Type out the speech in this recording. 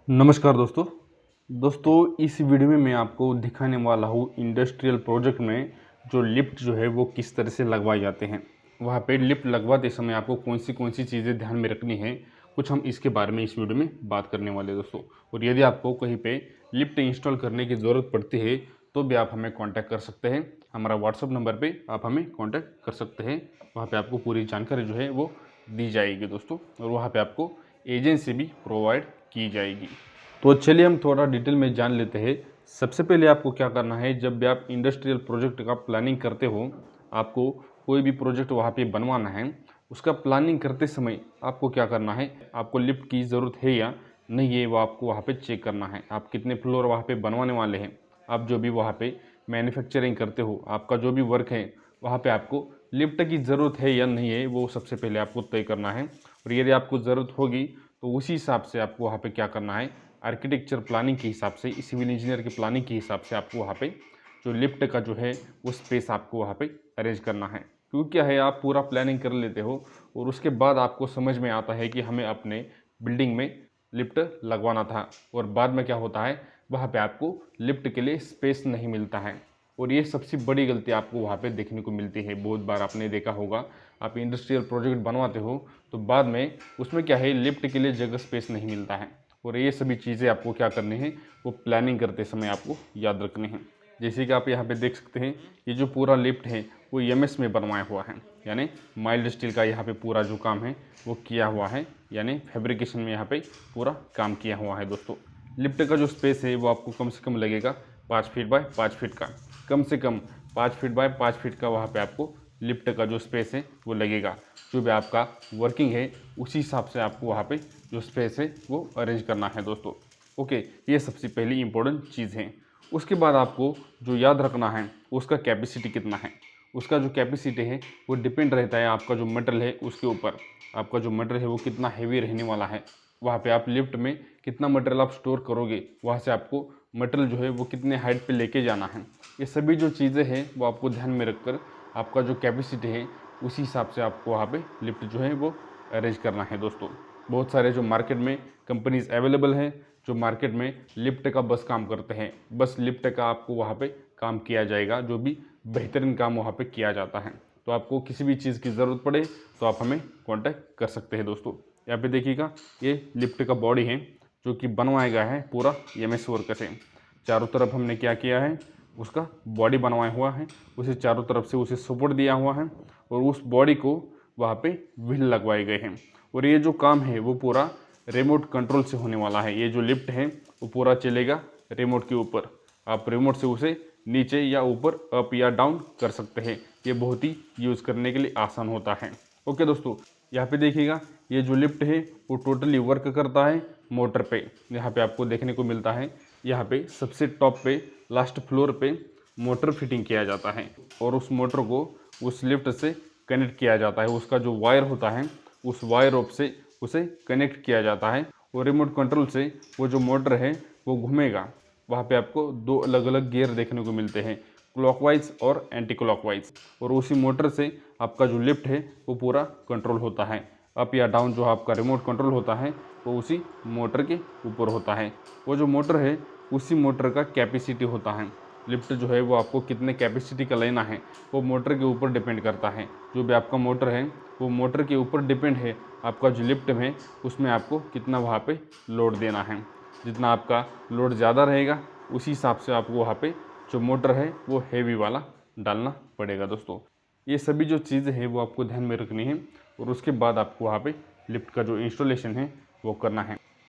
नमस्कार दोस्तों इस वीडियो में मैं आपको दिखाने वाला हूँ इंडस्ट्रियल प्रोजेक्ट में जो लिफ्ट जो है वो किस तरह से लगवाए जाते हैं। वहाँ पे लिफ्ट लगवाते समय आपको कौन सी चीज़ें ध्यान में रखनी है, कुछ हम इसके बारे में इस वीडियो में बात करने वाले हैं दोस्तों। और यदि आपको कहीं पे लिफ्ट इंस्टॉल करने की ज़रूरत पड़ती है तो भी आप हमें कॉन्टैक्ट कर सकते हैं। हमारा व्हाट्सअप नंबर पर आप हमें कॉन्टैक्ट कर सकते हैं। वहाँ पर आपको पूरी जानकारी जो है वो दी जाएगी दोस्तों, और वहाँ पर आपको एजेंसी भी प्रोवाइड की जाएगी। तो चलिए हम थोड़ा डिटेल में जान लेते हैं। सबसे पहले आपको क्या करना है, जब भी आप इंडस्ट्रियल प्रोजेक्ट का प्लानिंग करते हो, आपको कोई भी प्रोजेक्ट वहाँ पे बनवाना है, उसका प्लानिंग करते समय आपको क्या करना है, आपको लिफ्ट की ज़रूरत है या नहीं है वो आपको वहाँ पे चेक करना है। आप कितने फ्लोर वहाँ पे बनवाने वाले हैं, आप जो भी वहाँ पे मैन्युफैक्चरिंग करते हो, आपका जो भी वर्क है वहाँ पे आपको लिफ्ट की ज़रूरत है या नहीं है वो सबसे पहले आपको तय करना है। और यदि आपको ज़रूरत होगी तो उसी हिसाब से आपको वहाँ पे क्या करना है, आर्किटेक्चर प्लानिंग के हिसाब से, सिविल इंजीनियर की प्लानिंग के हिसाब से आपको वहाँ पे जो लिफ्ट का जो है वो स्पेस आपको वहाँ पे अरेंज करना है। क्योंकि क्या है, आप पूरा प्लानिंग कर लेते हो और उसके बाद आपको समझ में आता है कि हमें अपने बिल्डिंग में लिफ्ट लगवाना था, और बाद में क्या होता है, वहाँ पे आपको लिफ्ट के लिए स्पेस नहीं मिलता है। और ये सबसे बड़ी गलती आपको वहाँ पे देखने को मिलती है। बहुत बार आपने देखा होगा, आप इंडस्ट्रियल प्रोजेक्ट बनवाते हो तो बाद में उसमें क्या है, लिफ्ट के लिए जगह स्पेस नहीं मिलता है। और ये सभी चीज़ें आपको क्या करनी है, वो प्लानिंग करते समय आपको याद रखनी है। जैसे कि आप यहाँ पे देख सकते हैं, ये जो पूरा लिफ्ट है वो एमएस में बनवाया हुआ है, यानी माइल्ड स्टील का यहाँ पे पूरा जो काम है वो किया हुआ है, यानी फैब्रिकेशन में यहाँ पे पूरा काम किया हुआ है दोस्तों। लिफ्ट का जो स्पेस है वो आपको कम से कम लगेगा 5 फीट बाय 5 फीट का, कम से कम 5 फीट बाय 5 फीट का वहाँ पे आपको लिफ्ट का जो स्पेस है वो लगेगा। जो भी आपका वर्किंग है उसी हिसाब से आपको वहाँ पे जो स्पेस है वो अरेंज करना है दोस्तों। ओके, ये सबसे पहली इम्पोर्टेंट चीज़ है। उसके बाद आपको जो याद रखना है उसका कैपेसिटी कितना है। उसका जो कैपेसिटी है वो डिपेंड रहता है आपका जो मटेरियल है उसके ऊपर। आपका जो मटेरियल है वो कितना हैवी रहने वाला है, वहाँ पे आप लिफ्ट में कितना मटेरियल आप स्टोर करोगे, वहाँ से आपको मटेरियल जो है वो कितने हाइट पे लेके जाना है। ये सभी जो चीज़ें हैं वो आपको ध्यान में रखकर आपका जो कैपेसिटी है उसी हिसाब से आपको वहाँ पे लिफ्ट जो है वो अरेंज करना है दोस्तों। बहुत सारे जो मार्केट में कंपनीज अवेलेबल हैं जो मार्केट में लिफ्ट का बस काम करते हैं, बस लिफ्ट का आपको वहाँ पे काम किया जाएगा, जो भी बेहतरीन काम वहाँ पे किया जाता है। तो आपको किसी भी चीज़ की ज़रूरत पड़े तो आप हमें कॉन्टैक्ट कर सकते हैं दोस्तों। यहाँ पे देखिएगा, ये लिफ्ट का बॉडी है जो कि बनवाया गया है पूरा एमएस वर्क से। चारों तरफ हमने क्या किया है, उसका बॉडी बनवाया हुआ है, उसे चारों तरफ से उसे सपोर्ट दिया हुआ है, और उस बॉडी को वहाँ पे व्हील लगवाए गए हैं। और ये जो काम है वो पूरा रिमोट कंट्रोल से होने वाला है। ये जो लिफ्ट है वो पूरा चलेगा रिमोट के ऊपर। आप रिमोट से उसे नीचे या ऊपर, अप या डाउन कर सकते हैं। ये बहुत ही यूज़ करने के लिए आसान होता है। ओके दोस्तों, यहाँ पे देखिएगा, ये जो लिफ्ट है वो टोटली वर्क करता है मोटर पे। यहाँ पे आपको देखने को मिलता है, यहाँ पे सबसे टॉप पे लास्ट फ्लोर पे मोटर फिटिंग किया जाता है, और उस मोटर को उस लिफ्ट से कनेक्ट किया जाता है। उसका जो वायर होता है उस वायर रोप से उसे कनेक्ट किया जाता है, और रिमोट कंट्रोल से वो जो मोटर है वो घूमेगा। वहाँ पे आपको दो अलग अलग गियर देखने को मिलते हैं, क्लॉकवाइज और एंटी क्लॉकवाइज। और उसी मोटर से आपका जो लिफ्ट है वो पूरा कंट्रोल होता है। अप या डाउन जो आपका रिमोट कंट्रोल होता है वो उसी मोटर के ऊपर होता है। वो जो मोटर है उसी मोटर का कैपेसिटी होता है। लिफ्ट जो है वो आपको कितने कैपेसिटी का लेना है वो मोटर के ऊपर डिपेंड करता है। जो भी आपका मोटर है वो मोटर के ऊपर डिपेंड है, आपका जो लिफ्ट है उसमें आपको कितना वहाँ पे लोड देना है। जितना आपका लोड ज़्यादा रहेगा उसी हिसाब से आपको वहाँ पे जो मोटर है वो हैवी वाला डालना पड़ेगा दोस्तों। ये सभी जो चीज़ें हैं वो आपको ध्यान में रखनी है, और उसके बाद आपको वहाँ पे लिफ्ट का जो इंस्टॉलेशन है वो करना है।